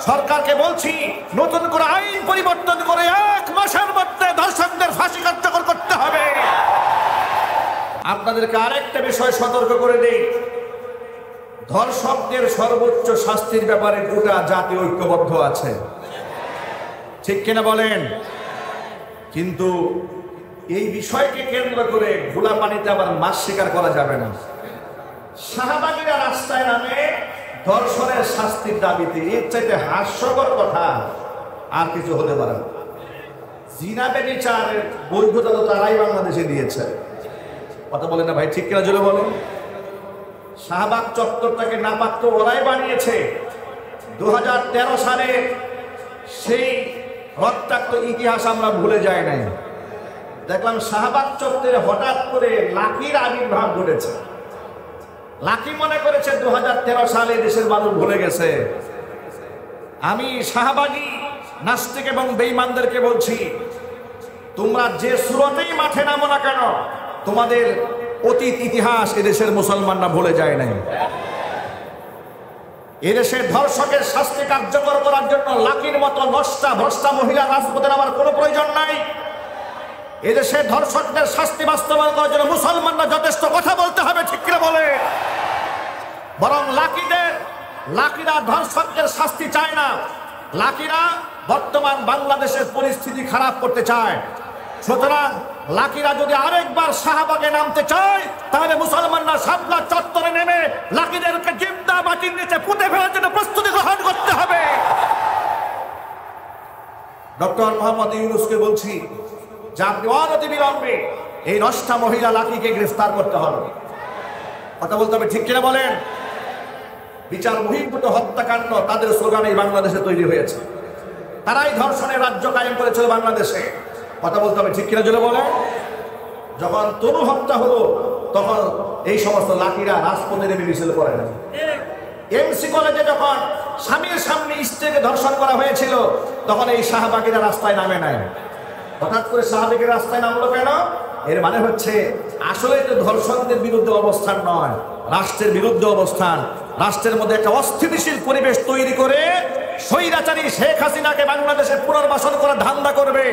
সরকারকে বলছি নতুন করে আইন পরিবর্তন করে 1 মাসের মধ্যে ধর্ষকদের ফাঁসি কার্যকর করতে হবে। আপনাদেরকে আরেকটা বিষয় সতর্ক করে দেই, ধর্ষকদের সর্বোচ্চ শাস্তির ব্যাপারে গোটা জাতি ঐক্যবদ্ধ আছে, ঠিক কিনা বলেন? কিন্তু এই বিষয়কে কেন্দ্র করে ভোলা পানিতে আবার মাছ শিকার করা যাবে না। শাহবাগীরা রাস্তায় নামে ধর্ষণের শাস্তির দাবিতে, এর চাইতে হাস্যকর কথা আর কিছু হতে পারে না। জিনা ব্যভিচারের বৈধতা তো তারাই বাংলাদেশে দিয়েছে, কথা বলেন না ভাই, ঠিক কিনা জোরে বলেন? শাহবাগ চত্বরটাকে নাপাক তো ওরাই বানিয়েছে। 2013 সালে সেই রক্তাক্ত ইতিহাস আমরা ভুলে যাই নাই। দেখলাম শাহবাগ চত্বরে হঠাৎ করে লাকির আবির্ভাব ঘটেছে। লাকি মনে করেছে 2013 সালে দেশের মানুষ ভুলে গেছে। আমি শাহবাগী নাস্তিক এবং বেঈমানদেরকে বলছি, তোমরা যে সুরতেই মাঠে নামো না কেন, তোমাদের অতীত ইতিহাস এদেশের মুসলমানরা ভুলে যায় নাই। এদেশের ধর্ষকের শাস্তি কার্যকর করার জন্য লাকির মতো নষ্টা ভ্রষ্টা মহিলা রাজপথে নামার কোনো প্রয়োজন নাই। এদেশের ধর্ষকদের শাস্তি বাস্তবায়ন করার জন্য মুসলমানরা যথেষ্ট কথা বলতে হবে, ঠিক করে বলে। বরং লাকিরা ধর্ষকদের শাস্তি চায় না, লাকিরা বর্তমান বাংলাদেশের পরিস্থিতি খারাপ করতে চায়। সুতরাং লাকিরা যদি আরেকবার শাহবাগে নামতে চায়, তাহলে মুসলমানরা শাপলা চত্বরে নেমে লাকিদেরকে জিন্দা মাটির নিচে পুঁতে ফেলার জন্য প্রস্তুতি গ্রহণ করতে হবে। ডক্টর মোহাম্মদ ইউনূসকে বলছি যে আপনি অনতিবিলম্বে এই নষ্টা মহিলা লাকিকে গ্রেফতার করতে হবে, কথা বলতে হবে, ঠিক কিনা বলেন? বিচার বহির্ভূত হত্যাকাণ্ড তাদের স্লোগানে বাংলাদেশে তৈরি হয়েছে। তারাই ধর্ষণের রাজ্য কায়েম করেছিল বাংলাদেশে, কথা বলতে হবে, ঠিক কিনা জোরে বলে? যখন তনু হত্যা হলো তখন এই সমস্ত লাকিরা রাজপথে নেমে মিছিল করে না। এমসি কলেজে যখন স্বামীর সামনে স্ত্রীকে ধর্ষণ করা হয়েছিল তখন এই শাহবাগীরা রাস্তায় নামে নাই। হঠাৎ করে শাহবাগীরা রাস্তায় নামলো কেন? এর মানে হচ্ছে আসলে তো ধর্ষকদের বিরুদ্ধে অবস্থান নয়, রাষ্ট্রের বিরুদ্ধে অবস্থান। রাষ্ট্রের মধ্যে একটা অস্থিতিশীল পরিবেশ তৈরি করে স্বৈরাচারী শেখ হাসিনাকে বাংলাদেশে পুনর্বাসন করার ধান্দা করবে।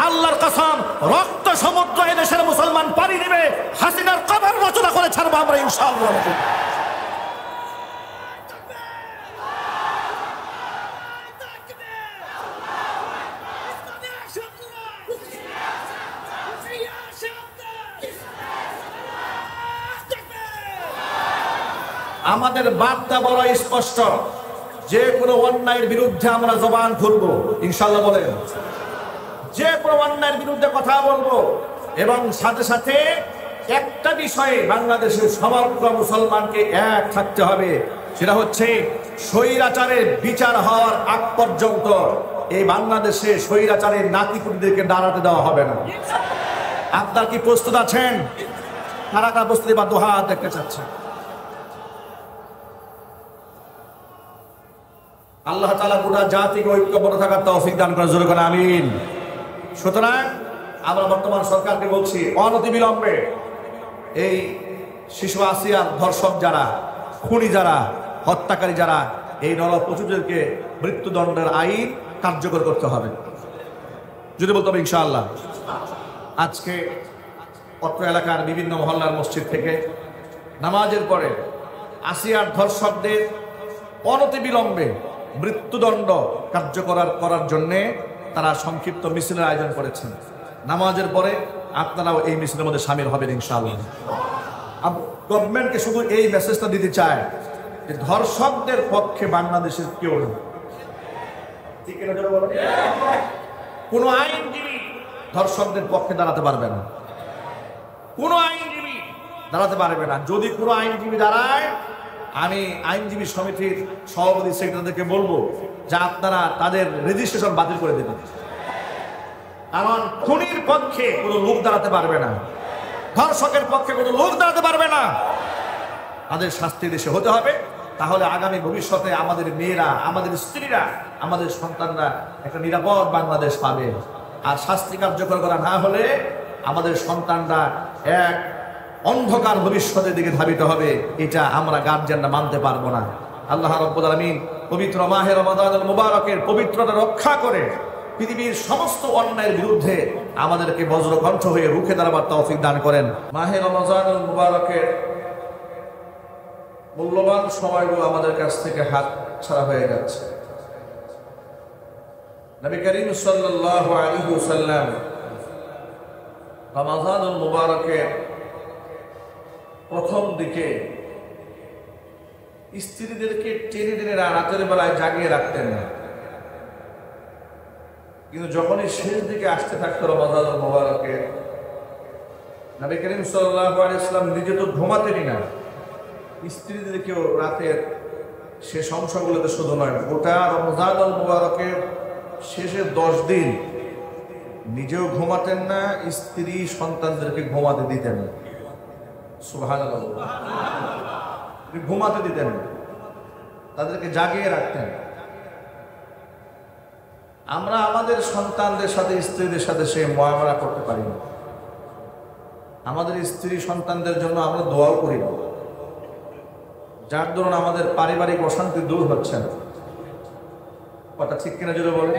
আল্লাহর কসম, রক্ত সমুদ্র এদেশের মুসলমান পাড়ি দিবে, হাসিনার কবর রচনা করে ছাড়বো আমরা ইনশাআল্লাহ। আমাদের বার্তা বড় স্পষ্ট, যে কোনো অন্যায়ের বিরুদ্ধে আমরা জবান খুলবো ইনশাআল্লাহ, বলেন। যে কোনো অন্যায়ের বিরুদ্ধে কথা বলবো এবং সাথে সাথে একটা বিষয়ে বাংলাদেশের সমগ্র মুসলমানকে এক থাকতে হবে, সেটা হচ্ছে স্বৈরাচারের বিচার হওয়ার আগ পর্যন্ত এই বাংলাদেশে স্বৈরাচারের নাতিপুতিদেরকে দাঁড়াতে দেওয়া হবে না। আপনার কি প্রস্তুত আছেন? কারা কারা প্রস্তুতি বা দুহাত দেখতে চাচ্ছেন? আল্লাহ তাআলা গোটা জাতিকে ঐক্যবদ্ধ থাকার তৌফিক দান করেন, জোরে বলেন আমিন। সুতরাং আমরা বর্তমান সরকারকে বলছি, অনতিবিলম্বে এই শিশু আসিয়ার ধর্ষক যারা, খুনি যারা, হত্যাকারী যারা, এই নরপশুদেরকে মৃত্যুদণ্ডের আইন কার্যকর করতে হবে, যদি বলতে হবে ইনশাআল্লাহ। আজকে অত্র এলাকার বিভিন্ন মহল্লার মসজিদ থেকে নামাজের পরে আসিয়ার ধর্ষকদের অনতিবিলম্বে মৃত্যুদণ্ড কার্যকর করার জন্যে তারা সংক্ষিপ্ত মিছিলের আয়োজন করেছেন। নামাজের পরে আপনারাও এই মিছিলের মধ্যে সামিল হবেন ইনশাআল্লাহ। গভর্নমেন্টকে শুধু এই মেসেজটা দিতে চায় যে ধর্ষকদের পক্ষে বাংলাদেশের কেউ নেই, কোনো আইনজীবী ধর্ষকদের পক্ষে দাঁড়াতে পারবে না, কোনো আইনজীবী দাঁড়াতে পারবে না। যদি কোনো আইনজীবী দাঁড়ায়, আমি আইনজীবী সমিতির সভাপতি সেক্রেটারিদেরকে বলবো যে আপনারা তাদের রেজিস্ট্রেশন বাতিল করে দেবেন। কারণ খুনির পক্ষে কোনো লোক দাঁড়াতে পারবে না, ধর্ষকের পক্ষে কোনো লোক দাঁড়াতে পারবে না। তাদের শাস্তি দেশে হতে হবে, তাহলে আগামী ভবিষ্যতে আমাদের মেয়েরা, আমাদের স্ত্রীরা, আমাদের সন্তানরা একটা নিরাপদ বাংলাদেশ পাবে। আর শাস্তি কার্যকর করা না হলে আমাদের সন্তানরা এক অন্ধকার ভবিষ্যতের দিকে ধাবিত হবে। এটা আমরা গার্জিয়ানরা মানতে পারবো না। আল্লাহ রাব্বুল আলামিন পবিত্র মাহে রমাদানুল মুবারকের পবিত্রতা রক্ষা করে পৃথিবীর সমস্ত অন্যায়ের বিরুদ্ধে আমাদেরকে বজ্রকণ্ঠ হয়ে রুখে দাঁড়াবার তৌফিক দান করেন। মাহে রমাদানুল মুবারকের মূল্যবান সময়গুলো আমাদের কাছ থেকে হাত ছাড়া হয়ে যাচ্ছে। নবী করিম সাল্লাল্লাহু আলাইহি ওয়াসাল্লাম রমাদানুল মুবারকের প্রথম দিকে স্ত্রীদেরকে টেনে টেনে রাতের বেলায় জাগিয়ে রাখতেন না, কিন্তু যখনই শেষ দিকে আসতে থাকতো রমাদানুল মুবারকের, নবী করিম সাল্লাল্লাহু আলাইহি ওয়াসাল্লাম নিজে তো ঘুমাতেনই না, স্ত্রীদেরকেও রাতের শেষ অংশগুলোতে শুধু নয়, গোটা রমজানুল মুবারকের শেষের 10 দিন নিজেও ঘুমাতেন না, স্ত্রী সন্তানদেরকে ঘুমাতে দিতেন না। সুবহানাল্লাহ, ঘুমাতে দিতেন না, তাদেরকে জাগিয়ে রাখতেন। আমরা আমাদের সন্তানদের সাথে স্ত্রীদের সাথে সে মুআমালা করতে পারি না। আমাদের স্ত্রী সন্তানদের জন্য আমরা দোয়াও করি না, যার দরুন আমাদের পারিবারিক অশান্তি দূর হচ্ছে না। কথা ঠিক কিনা জোরে বলেন?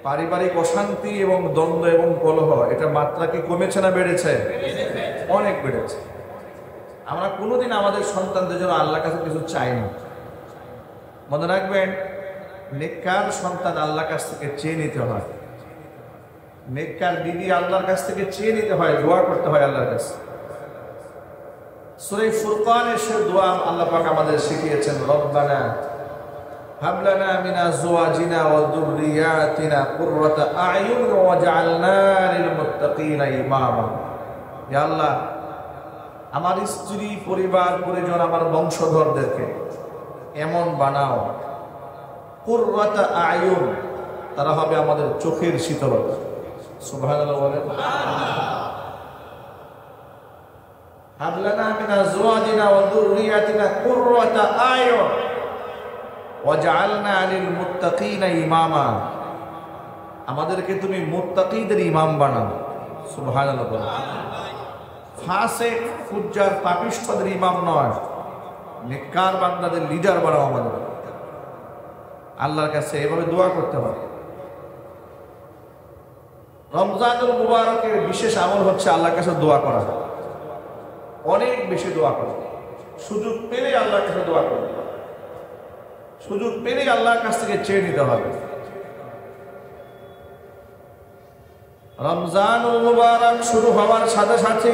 পারিবারিক অশান্তি এবং দ্বন্দ্ব এবং কলহ, এটা মাত্রা কি কমেছে না বেড়েছে? অনেক বেড়েছে। আমরা কোনোদিন আমাদের সন্তানদের জন্য আল্লাহর কাছে কিছু চাই না। মনে রাখবেন, নেককার সন্তান আল্লাহর কাছ থেকে চেয়ে নিতে হয়, নেককার বিবি আল্লাহর কাছ থেকে চেয়ে নিতে হয়, দোয়া করতে হয় আল্লাহর কাছে। সূরা ফুরকানের সে দোয়া আল্লাহ পাক আমাদের শিখিয়েছেন, রব্বানা হাব লানা মিন আজওয়াজিনা ওয়া যুররিয়াতিনা কুররাতা আ'য়ুন ওয়াজআলনা লিল মুত্তাকিনা ইমামা। ইয়া আল্লাহ, আমার স্ত্রী, পরিবার, পরিজন, আমার বংশধরদেরকে এমন বানাও, কুররাতা আ'য়ুন, তারা হবে আমাদের চোখের শীতলতা। সুবহানাল্লাহ বলেন। হাব লানা মিন আজওয়াজিনা ওয়া যুররিয়াতিনা কুররাতা আ'য়ুন ওয়াজআলনা লিল মুত্তাকিনা ইমামা, আমাদেরকে তুমি মুত্তাকিদের ইমাম বানাও। সুবহানাল্লাহ বলেন। ফাসিক, ফুজ্জার, পাপিষ্ঠদের ইমাম নয়, নেককার বান্দাদের লিডার বানাও আমাদের। আল্লাহর কাছে এভাবে দোয়া করতে হবে। রমজানুল মুবারকের বিশেষ আমল হচ্ছে আল্লাহর কাছে দোয়া করা, অনেক বেশি দোয়া করা। সুযোগ পেলে আল্লাহর কাছে দোয়া করবে, সুযোগ পেলে আল্লাহর কাছ থেকে চেয়ে নিতে হবে। রমজানুল মুবারক শুরু হওয়ার সাথে সাথে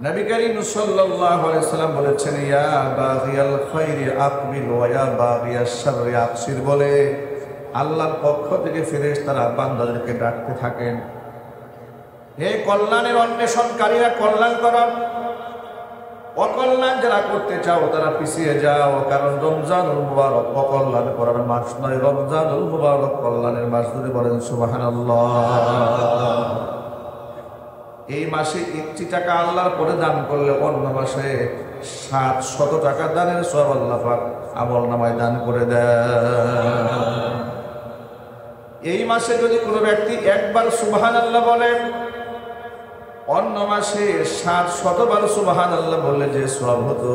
নবী করিম সাল্লাল্লাহু আলাইহি ওয়াসাল্লাম বলেছেন, ইয়া বাগিয়াল খায়রি আকবিল ওয়া ইয়া বাগিয়াশ শাররি আকসির, বলে আল্লাহর পক্ষ থেকে ফেরেশতারা বান্দাদেরকে ডাকতে থাকেন, হে কল্যাণের অন্বেষণকারীরা কল্যাণ করো, অকল্যাণ যারা করতে চাও তারা পিছিয়ে যাও, কারণ রমজানুল মুবারক অকল্যাণ করার মাস নয়, রমজানুল মুবারক কল্যাণের মাস। যদি বলেন সুবহানাল্লাহ। এই মাসে 1টি টাকা আল্লাহর পরে দান করলে অন্য মাসে 700 টাকা দানের সওয়াব আল্লাহ পাক আমল নামায় দান করে দেন। এই মাসে যদি কোনো ব্যক্তি একবার সুবহানাল্লাহ বলেন, অন্য মাসে 700 বার সুবহানাল্লাহ বললে যে সওয়াব হতো,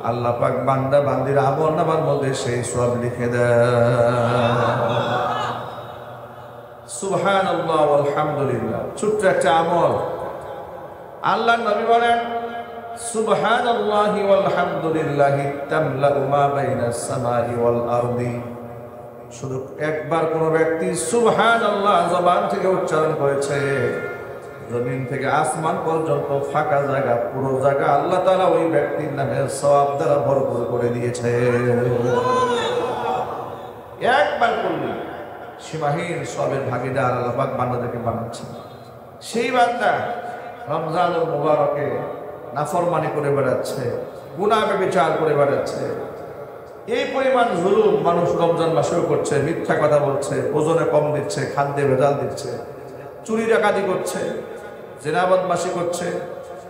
আল্লাহ পাক বান্দা বান্দির আমল নামার মধ্যে সেই সওয়াব লিখে দেন। সুবহানাল্লাহ আলহামদুলিল্লাহ, ছোট্ট একটা আমল। আল্লাহর নবী বলেন, সুবহানাল্লাহি ওয়াল হামদুলিল্লাহি তামলাউ মা বাইনাস সামাই ওয়াল আরদি। শুধু একবার কোন ব্যক্তি সুবহানাল্লাহ জবান থেকে উচ্চারণ করেছে, জমিন থেকে আসমান পর্যন্ত ফাঁকা জায়গা, পুরো জায়গা আল্লাহ তাআলা ওই ব্যক্তির নামে সওয়াব দ্বারা ভরপুর করে দিয়েছে। একবার করলে সীমাহীন সওয়াবের ভাগীদার আল্লাহ পাক বান্দাদেরকে বানাচ্ছেন। সেই বান্দা রমজানুল মুবারকে নাফরমানি করে বেড়াচ্ছে, গুনাহ ব্যভিচার করে বেড়াচ্ছে, এই পরিমাণ জুলুম মানুষ রমজান মাসেও করছে, মিথ্যা কথা বলছে, ওজনে কম দিচ্ছে, খাদ্যে ভেজাল দিচ্ছে, চুরি ডাকাতি করছে, জিনা বদমাশি করছে,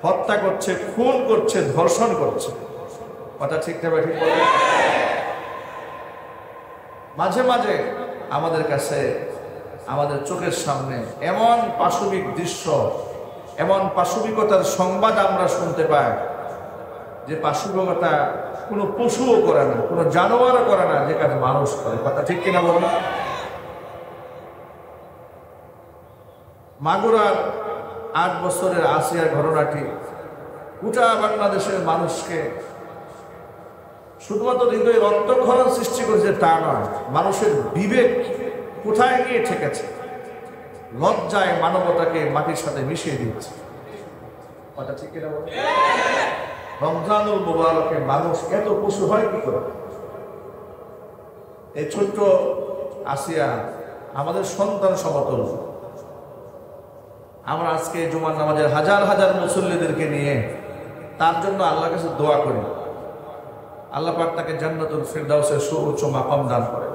হত্যা করছে, খুন করছে, ধর্ষণ করছে। কথা ঠিক না ঠিক বলে? মাঝে মাঝে আমাদের কাছে, আমাদের চোখের সামনে এমন পাশবিক দৃশ্য, এমন পাশবিকতার সংবাদ আমরা শুনতে পাই, যে পাশুবকতা কোনো পশুও করে না, কোনো জানোয়ারও করে না, যে কাজ মানুষ করে। কথা ঠিক কিনা বলুন? মাগুরার 8 বছরের আসিয়ার ঘটনাটি গোটা বাংলাদেশের মানুষকে শুধুমাত্র হৃদয়ে রক্তক্ষরণ সৃষ্টি করেছে তা নয়, মানুষের বিবেক কোথায় গিয়ে ঠেকেছে, লজ্জায় মানবতাকে মাটির সাথে মিশিয়ে দিয়েছে। কথা ঠিক কিনা বলুন? রমজানুল মুবারকে মানুষ এত পশু হয় কি করে? এই ছোট্ট আসিয়া আমাদের সন্তান সমতুল্য। আমরা আজকে জুমার নামাজের হাজার হাজার মুসল্লিদেরকে নিয়ে তার জন্য আল্লাহর কাছে দোয়া করি, আল্লাহ পাক তাকে জান্নাতুল ফিরদাউসের সুউচ্চ মাকাম দান করেন।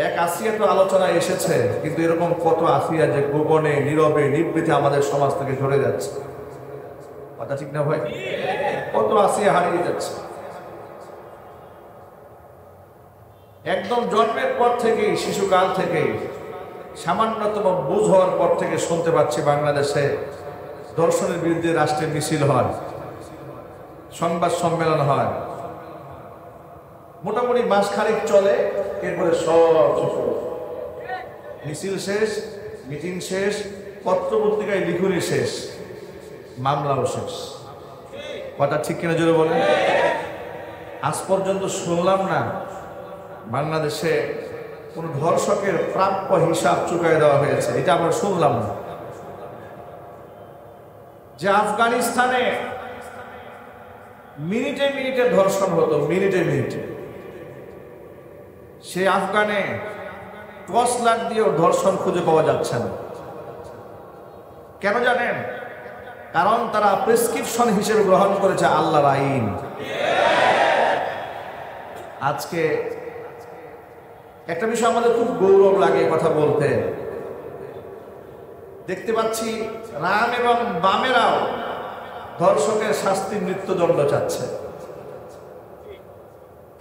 এক আসিয়া তো আলোচনায় এসেছে, কিন্তু এরকম কত আসিয়া যে গোপনে নীরবে নিবৃতে আমাদের সমাজ থেকে ঝরে যাচ্ছে। কথা ঠিক না ভাই? কত আসিয়া হারিয়ে যাচ্ছে। একদম জন্মের পর থেকেই, শিশুকাল থেকেই, সামান্যতম বুঝ হওয়ার পর থেকে শুনতে পাচ্ছি বাংলাদেশে ধর্ষণের বিরুদ্ধে রাষ্ট্রের মিছিল হয়, সংবাদ সম্মেলন হয়, মোটামুটি মাস খানিক চলে, এরপরে সব মিছিল শেষ, মিটিং শেষ, পত্র পত্রিকায় লিখুনি শেষ, মামলাও শেষ। কথা ঠিক কিনা জোরে বলেন? আজ পর্যন্ত শুনলাম না বাংলাদেশে কোন ধর্ষকের প্রাপ্য হিসাব চুকাই দেওয়া হয়েছে, এটা আমরা শুনলাম না। যে আফগানিস্তানে মিনিটে মিনিটে ধর্ষণ হতো, মিনিটে মিনিটে, সে আফগানে টর্চ লাইট দিয়েও ধর্ষণ খুঁজে পাওয়া যাচ্ছে না। কেন জানেন? কারণ তারা প্রেসক্রিপশন হিসেবে গ্রহণ করেছে আল্লাহর আইন। আজকে একটা বিষয় আমাদের খুব গৌরব লাগে কথা বলতে, দেখতে পাচ্ছি রাম এবং বামেরাও ধর্ষকের শাস্তির মৃত্যুদণ্ড চাচ্ছে।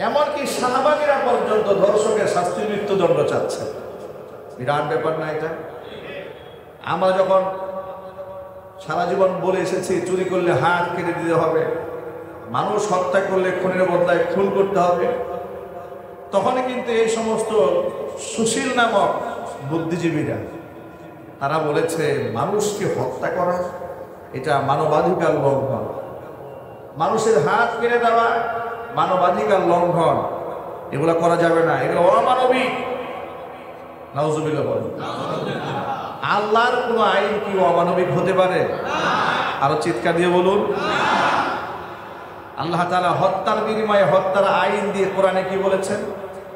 এমনকি শাহবাগীরা পর্যন্ত ধর্ষকের শাস্তির মৃত্যুদণ্ড চাচ্ছে। বিরাট ব্যাপার না এটা? আমরা যখন সারা জীবন বলে এসেছি চুরি করলে হাত কেটে দিতে হবে, মানুষ হত্যা করলে খুনের বদলায় খুন করতে হবে, তখনই কিন্তু এই সমস্ত সুশীল নামক বুদ্ধিজীবীরা তারা বলেছে মানুষকে হত্যা করা এটা মানবাধিকার লঙ্ঘন, মানুষের হাত কেটে দেওয়া মানবাধিকার লঙ্ঘন, এগুলো করা যাবে না, এগুলো অমানবিক। নাউজুবিল্লাহ বলেন। আল্লাহর কোন আইন কি অমানবিক হতে পারে? আরো চিৎকার দিয়ে বলুন। আল্লাহ তাআলা হত্যার বিনিময়ে হত্যার আইন দিয়ে কোরআনে কি বলেছেন?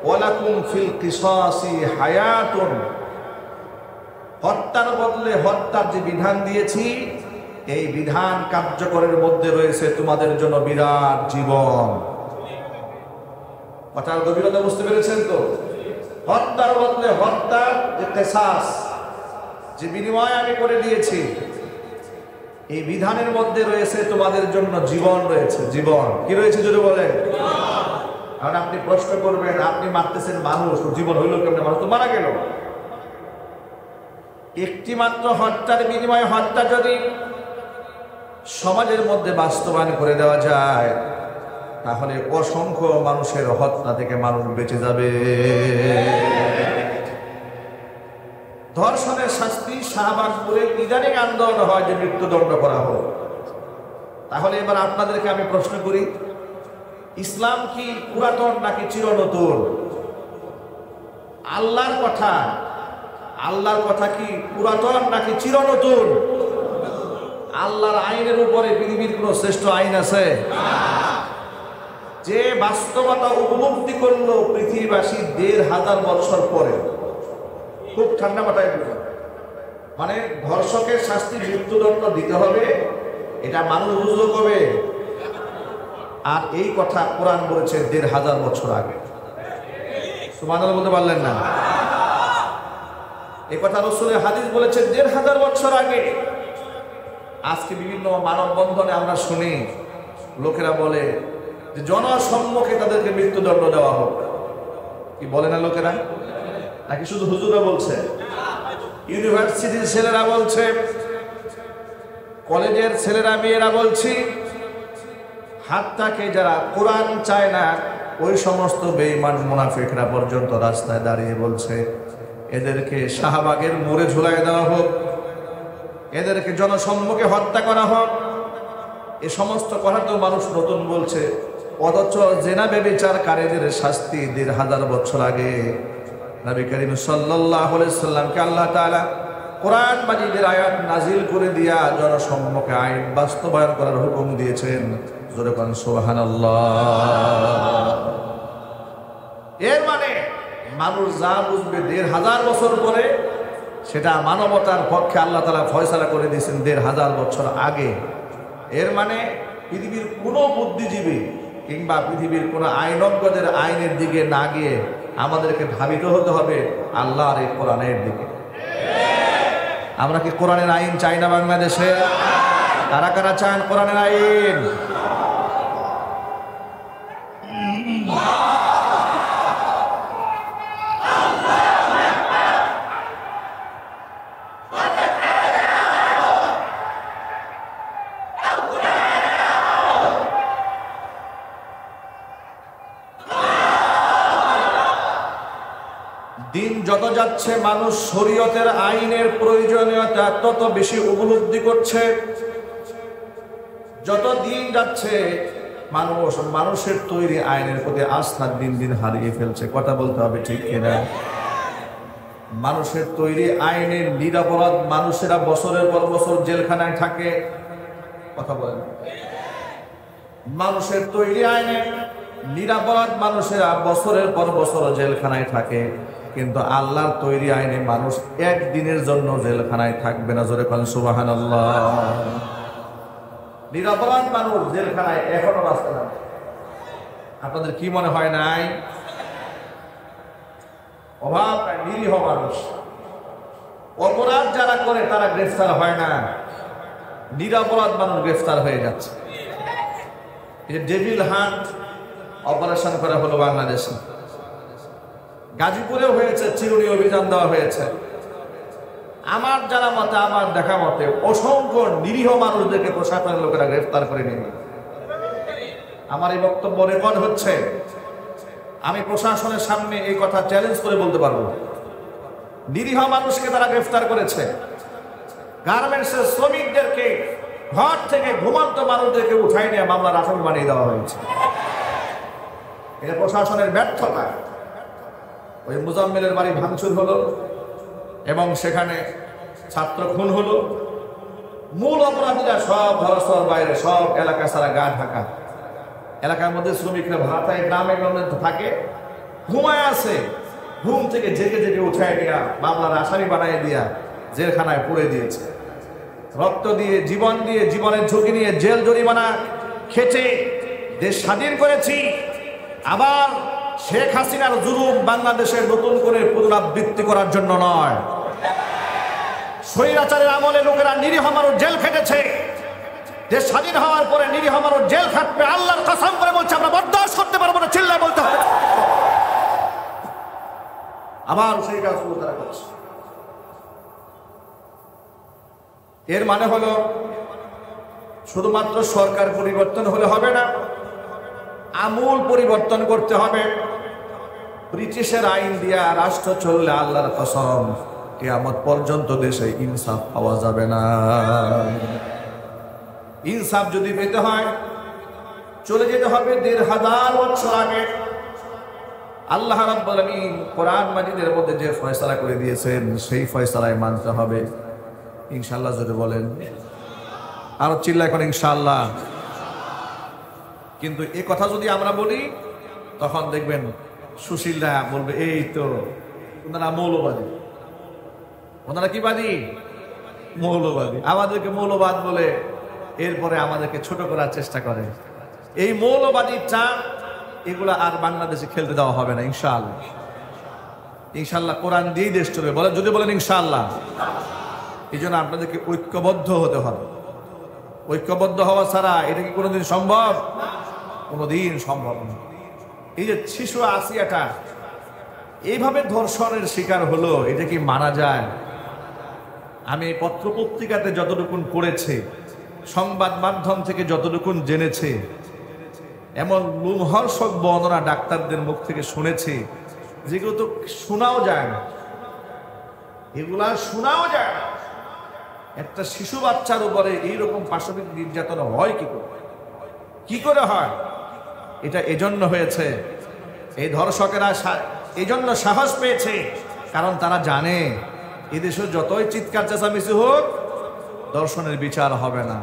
ওয়ালাকুম ফিল কিসাসি হায়াতুন, হত্যার বদলে হত্যার যে বিধান দিয়েছি এই বিধান কার্যকরের মধ্যে রয়েছে তোমাদের জন্য বিরাট জীবন। কথার গভীরতা বুঝতে পেরেছেন তো? হত্যার বদলে হত্যার যে কিসাস, যে বিনিময় আমি করে দিয়েছি, এই বিধানের মধ্যে রয়েছে তোমাদের জন্য জীবন রয়েছে। জীবন কি রয়েছে যদি বলেন? আর আপনি প্রশ্ন করবেন, আপনি মারতেছেন মানুষ, জীবন হইল কেমন? মানুষ তো মারা গেল। একটি মাত্র হত্যার বিনিময়ে হত্যা যদি সমাজের মধ্যে বাস্তবায়ন করে দেওয়া যায়, তাহলে অসংখ্য মানুষের হত্যা থেকে মানুষ বেঁচে যাবে। ধর্ষণের শাস্তি শাহবাগপুরে ইদানিং আন্দোলন হয় যে মৃত্যুদণ্ড করা হোক। তাহলে এবার আপনাদেরকে আমি প্রশ্ন করি, ইসলাম কি পুরাতন নাকি চিরনতুন? আল্লাহর কথা কি পুরাতন নাকি চিরনতুন? আল্লাহর আইনের উপরে পৃথিবীর কোন শ্রেষ্ঠ আইন আছে? যে বাস্তবতা উপলব্ধি করলো পৃথিবীবাসী 1500 বছর পরে, খুব ঠান্ডা মাথায় বুঝা, মানে ধর্ষকের শাস্তি মৃত্যুদণ্ড দিতে হবে, এটা মানুষ বুঝলো কবে? আর এই কথা কোরআন বলেছে 1500 বছর আগে। সুবহানাল্লাহ বলতে পারলেন না? এই কথা রাসূলের হাদিস বলেছে 1500 বছর আগে। আজকে বিভিন্ন মানববন্ধনে আমরা শুনি লোকেরা বলে যে জনসম্মুখে তাদেরকে মৃত্যুদণ্ড দেওয়া হোক। কি বলে না লোকেরা? নাকি শুধু হুজুরা বলছে? ইউনিভার্সিটির ছেলেরা বলছে, কলেজের ছেলেরা মেয়েরা বলছি, হাত্তাকে যারা কোরআন চায় না ওই সমস্ত বেঈমান মুনাফিকরা পর্যন্ত রাস্তায় দাঁড়িয়ে বলছে এদেরকে শাহবাগের মোড়ে ঝুলাই দেওয়া হোক, এদেরকে জনসম্মুখে হত্যা করা হোক। এ সমস্ত কথা তো মানুষ নতুন বলছে, অথচ জেনা ব্যভিচারকারীদের শাস্তি ১,৫০০ বছর আগে নবী করিম সাল্লাল্লাহু আলাইহি সাল্লামকে আল্লাহ তাআলা কোরআন মাজিদের আয়াত নাজিল করে দিয়া জনসম্মুখে আইন বাস্তবায়ন করার হুকুম দিয়েছেন। জোরে বলেন সুবহানাল্লাহ। এর মানে মানুষ যা বুঝবে ১,৫০০ বছর পরে সেটা মানবতার পক্ষে আল্লাহ তাআলা ফয়সালা করে দিয়েছেন ১,৫০০ বছর আগে। এর মানে পৃথিবীর কোনো বুদ্ধিজীবী কিংবা পৃথিবীর কোনো আইনজ্ঞদের আইনের দিকে না গিয়ে আমাদেরকে ধাবিত হতে হবে আল্লাহর এই কোরআনের দিকে। আমরা কি কোরআনের আইন চাই না বাংলাদেশে? কারা কারা চান কোরআনের আইন? দিন যত যাচ্ছে মানুষ শরীয়তের আইনের প্রয়োজনীয়তা তত বেশি উপলব্ধি করছে। যত দিন যাচ্ছে মানুষের তৈরি আইনের প্রতি আস্থা দিন দিন হারিয়ে ফেলছে। কথা বলতে হবে ঠিক কিনা? মানুষের তৈরি আইনের নিরপরাধ মানুষেরা বছরের পর বছর জেলখানায় থাকে। কথা বলেন। মানুষের তৈরি আইনের নিরপরাধ মানুষেরা বছরের পর বছর জেলখানায় থাকে, কিন্তু আল্লাহর তৈরি আইনে মানুষ একদিনের জন্য জেলখানায় থাকবে না। জোরে বলেন সুবহানাল্লাহ। নিরপরাধ মানুষ জেলখানায় এখনো বাঁচতে না। আপনাদের কি মনে হয় নাই? অভাব নিরীহ মানুষ, অপরাধ যারা করে তারা গ্রেফতার হয় না, নিরপরাধ মানুষ গ্রেফতার হয়ে যাচ্ছে। ডেভিল হান্ট অপারেশন করা হলো বাংলাদেশে, গাজীপুরেও হয়েছে, চিরুনি অভিযান দেওয়া হয়েছে। আমার জানা মতে, আমার দেখা মতে অসংখ্য নিরীহ মানুষদেরকে প্রশাসনের লোকেরা গ্রেফতার করে নিয়ে। আমার এই বক্তব্য রেকর্ড হচ্ছে, আমি প্রশাসনের সামনে এই কথা চ্যালেঞ্জ করে বলতে পারবো। নিরীহ মানুষকে তারা গ্রেফতার করেছে। গার্মেন্টসের শ্রমিকদেরকে ঘর থেকে ঘুমন্ত মানুষদেরকে উঠাই নিয়ে মামলার আসামি বানিয়ে দেওয়া হয়েছে। এটা প্রশাসনের ব্যর্থতা। ওই মুজাম্মেলের বাড়ি ভাঙচুর হলো এবং সেখানে ছাত্র খুন হলো। মূল অপরাধীরা সব ধরাছোঁয়ার বাইরে, সব এলাকা ছাড়া গা ঢাকা। এলাকার মধ্যে শ্রমিকরা ভাড়ায় গ্রামে গ্রামে থাকে, ঘুমায় আছে, ঘুম থেকে জেগে জেগে উঠায় নিয়ে মামলার আসামি বানিয়ে দিয়া জেলখানায় পুড়ে দিয়েছে। রক্ত দিয়ে, জীবনের ঝুঁকি নিয়ে জেল জরিমানা খেটে দেশ স্বাধীন করেছি। আবার শেখ হাসিনার জুলুম বাংলাদেশের নতুন করে পুনরাবৃত্তি করার জন্য নয়। স্বৈরাচারের আমলে লোকেরা নিরীহ মানুষ জেল খেটেছে। দেশ স্বাধীন হওয়ার পরে নিরীহ মানুষ জেল খাটবে, আল্লাহর কসম করে বলছে আমরা বরদাস্ত করতে পারবো না। চিল্লায় বলতে হবে। আবার সেই কাজ তারা করছে। এর মানে হলো শুধুমাত্র সরকার পরিবর্তন হলে হবে না, আমূল পরিবর্তন করতে হবে। ব্রিটিশের আইন দিয়া রাষ্ট্র চললে আল্লাহর কসম কিয়ামত পর্যন্ত দেশে ইনসাফ পাওয়া যাবে না। ইনসাফ যদি পেতে হয় চলে যেতে হবে ১,৫০০ বছর আগে। আল্লাহ রাব্বুল আলামিন কোরআন মাজিদের মধ্যে যে ফয়সালা করে দিয়েছেন সেই ফয়সালায় মানতে হবে। ইনশাআল্লাহ যদি বলেন, আরো চিল্লা এখন ইনশাআল্লাহ। কিন্তু এই কথা যদি আমরা বলি তখন দেখবেন সুশীলরা বলবে এই তো ওনারা মৌলবাদী। ওনারা কি বাদী? মৌলবাদী। আমাদেরকে মৌলবাদ বলে এরপরে আমাদেরকে ছোট করার চেষ্টা করে। এই মৌলবাদী চাপ এগুলা আর বাংলাদেশে খেলতে দেওয়া হবে না ইনশাআল্লাহ। ইনশাআল্লাহ কোরআন দিয়েই দেশ চলবে। বলেন, যদি বলেন ইনশাআল্লাহ। এই জন্য আপনাদেরকে ঐক্যবদ্ধ হতে হবে। ঐক্যবদ্ধ হওয়া ছাড়া এটা কি কোনোদিন সম্ভব? কোনোদিন সম্ভব না। এই যে শিশু আসিয়াটা এইভাবে ধর্ষণের শিকার হলো, এটা কি মানা যায়? আমি পত্রপত্রিকাতে যতটুকুন পড়েছি, সংবাদ মাধ্যম থেকে যতটুকুন জেনেছি, এমন লোমহর্ষক বর্ণনা ডাক্তারদের মুখ থেকে শুনেছি যেগুলো তো শোনাও যায় না, এগুলা শোনাও যায় না। একটা শিশু বাচ্চার উপরে এইরকম পাশবিক নির্যাতন হয় কি করে হয়? এটা এজন্য হয়েছে, এই ধর্ষকেরা এজন্য সাহস পেয়েছে, কারণ তারা জানে এদেশে যতই চিৎকার চেঁচামেচি হোক ধর্ষণের বিচার হবে না।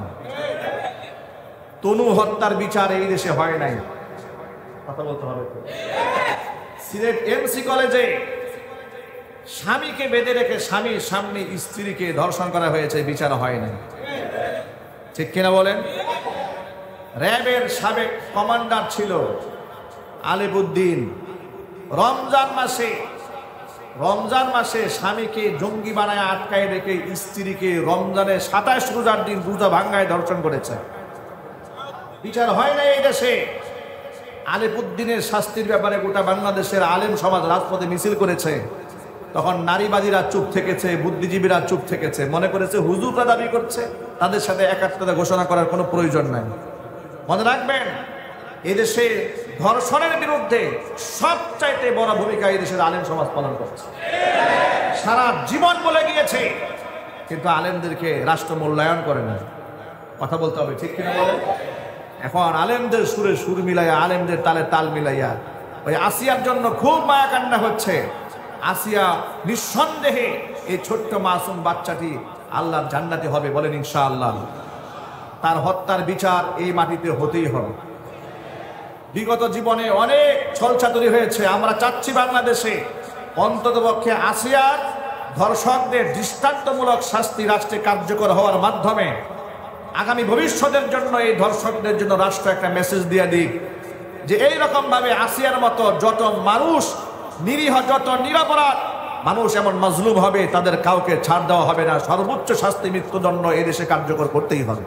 তনু হত্যার বিচার এই দেশে হয় নাই, কথা বলতে হবে। সিলেট এমসি কলেজে স্বামীকে বেঁধে রেখে স্বামীর সামনে স্ত্রীকে ধর্ষণ করা হয়েছে, বিচার হয় নাই, ঠিক কিনা বলেন? র্যাবের সাবেক কমান্ডার ছিল আলিবউদ্দিন, রমজান মাসে স্বামীকে জঙ্গি বানায় আটকায় রেখে স্ত্রীকে রমজানের 27 রোজার দিন রোজা ভাঙ্গায় ধর্ষণ করেছে, বিচার হয় না এই দেশে। আলিবউদ্দিনের শাস্তির ব্যাপারে গোটা বাংলাদেশের আলেম সমাজ রাজপথে মিছিল করেছে, তখন নারীবাদীরা চুপ থেকেছে, বুদ্ধিজীবীরা চুপ থেকেছে, মনে করেছে হুজুররা দাবি করছে, তাদের সাথে একাত্মতা ঘোষণা করার কোনো প্রয়োজন নাই। মনে রাখবেন, এদেশে ধর্ষণের বিরুদ্ধে সবচাইতে বড় ভূমিকা এদেশের আলেম সমাজ পালন করছে, সারা জীবন বলে গিয়েছে, কিন্তু আলেমদেরকে রাষ্ট্র মূল্যায়ন করে না, কথা বলতে হবে, ঠিক কিনা বলেন? এখন আলেমদের সুরে সুর মিলাইয়া, আলেমদের তালে তাল মিলাইয়া ওই আসিয়ার জন্য খুব মায়া কান্না হচ্ছে। আসিয়া নিঃসন্দেহে এই ছোট্ট মাসুম বাচ্চাটি আল্লাহর জান্নাতি হবে, বলেন ইনশাআল্লাহ। তার হত্যার বিচার এই মাটিতে হতেই হবে। বিগত জীবনে অনেক ছলচাতুরি হয়েছে, আমরা চাচ্ছি বাংলাদেশে অন্ততপক্ষে আসিয়ার ধর্ষকদের দৃষ্টান্তমূলক শাস্তি রাষ্ট্রে কার্যকর হওয়ার মাধ্যমে আগামী ভবিষ্যতের জন্য এই ধর্ষকদের জন্য রাষ্ট্র একটা মেসেজ দিয়ে দিক যে এইরকম ভাবে আসিয়ার মতো যত মানুষ নিরীহ, যত নিরপরাধ মানুষ এমন মাজলুম হবে, তাদের কাউকে ছাড় দেওয়া হবে না, সর্বোচ্চ শাস্তি মৃত্যুদণ্ড এদেশে কার্যকর করতেই হবে।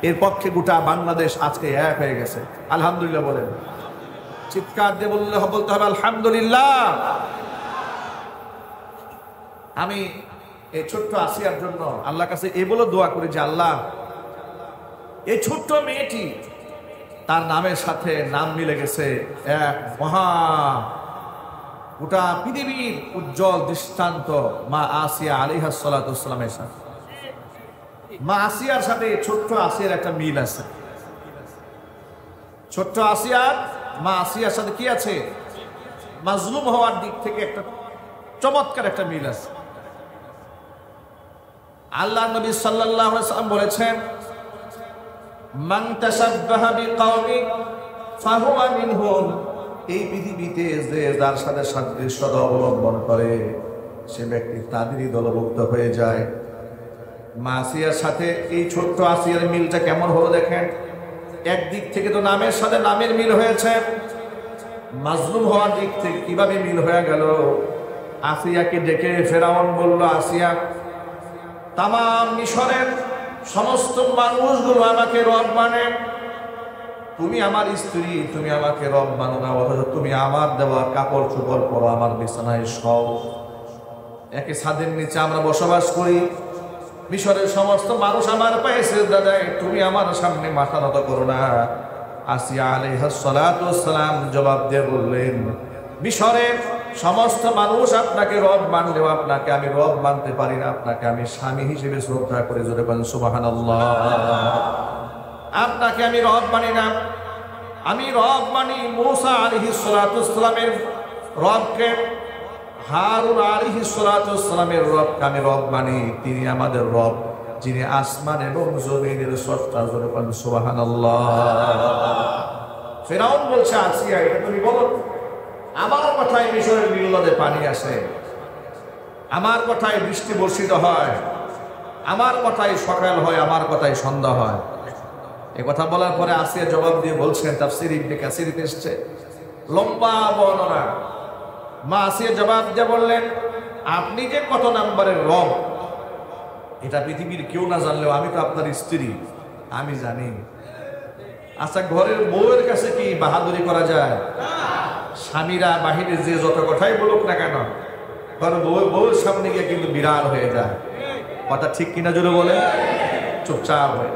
এর পক্ষে গোটা বাংলাদেশ আজকে এক হয়ে গেছে, আলহামদুলিল্লাহ বলেন, চিৎকার দিয়ে বলতে হবে আলহামদুলিল্লাহ। আমি এই ছোট্ট আসিয়ার জন্য আল্লাহর কাছে এই বলে দোয়া করি যে আল্লাহ, এই ছোট্ট মেয়েটি তার নামের সাথে নাম মিলে গেছে এক মহা গোটা পৃথিবীর উজ্জ্বল দৃষ্টান্ত মা আসিয়া আলাইহিস সালাতু ওয়াস সালামের সাথে। মা আসিয়ার সাথে ছোট্ট আসিয়ার একটা মিল আছে। ছোট্ট আসিয়ার মা আসিয়ার সাথে কি আছে? মাজলুম হওয়ার দিক থেকে একটা চমৎকার একটা মিল আছে। আল্লাহ নবী সাল্লাল্লাহু আলাইহি ওয়াসাল্লাম বলেছেন, মান তাশাব্বাহা বিকাওমিন ফাহুয়া মিনহুম। এই পৃথিবীতে যে যার সাথে সাদৃশ্যতা অবলম্বন করে সে ব্যক্তি তাদেরই দলভুক্ত হয়ে যায়। মা আসিয়ার সাথে এই ছোট্ট আসিয়ার মিলটা কেমন হলো দেখেন। একদিক থেকে তো নামের সাথে নামের মিল হয়েছে, মাজলুম হওয়ার দিক থেকে কিভাবে মিল হয়ে গেল। আসিয়াকে ডেকে ফেরাউন বলল, আসিয়া, তাম মিশরের সমস্ত মানুষগুলো আমাকে রব মানে, তুমি আমার স্ত্রী, তুমি আমাকে রব মানো না, অথচ তুমি আমার দেওয়া কাপড় চোপড় পরো, আমার বিছানায় শও, একে ছাদের নিচে আমরা বসবাস করি, মিশরের সমস্ত মানুষ আমার পায়ে সিজদা দেয়, তুমি আমার সামনে মাথা নত করো না। আসিয়া আলাইহিস সালাতু ওয়াস সালাম জবাব দিয়ে বললেন, মিশরের সমস্ত মানুষ আপনাকে রব মানলেও আপনাকে আমি রব মানতে পারি না, আপনাকে আমি স্বামী হিসেবে শ্রদ্ধা করে, জোরে বলেন সুবহানাল্লাহ। আপনাকে আমি রব মানি না, আমি রব মানি মূসা আলাইহিস সালাতু ওয়াস সালামের রবকে, হারুন আলাইহিস সালাতু ওয়াস সালামের রবকে আমি রব মানি। তিনি আমাদের রব, যিনি আসমান এবং জমিনের স্রষ্টা, জোরে বলেন সুবহানাল্লাহ। ফিরআউন বলছে, আসিয়া, এটা তুমি বলো, আমার কথায় মিশরের নীল নদে পানি আসে, আমার কথায় বৃষ্টি বর্ষিত হয়, আমার কথায় সকাল হয়, আমার কথায় সন্ধ্যা হয়। এ কথা বলার পরে আসিয়া জবাব দিয়ে বলছেন, তাফসীর ইবনে কাসিরে এসেছে, লম্বা বর্ণনা। মা আসিয়া জবাব দিয়ে বললেন, আপনি যে কত নাম্বারের রব এটা পৃথিবীর কেউ না জানলেও আমি তো আপনার স্ত্রী, আমি জানি। আচ্ছা, ঘরের বউয়ের কাছে কি বাহাদুরি করা যায়? স্বামীরা বাহিরে যে যত কথাই বলুক না কেন, ঘরের বউয়ের সামনে গিয়ে কিন্তু বিড়াল হয়ে যায়। কথা ঠিক কিনা জোরে বলে, চুপচাপ হয়ে।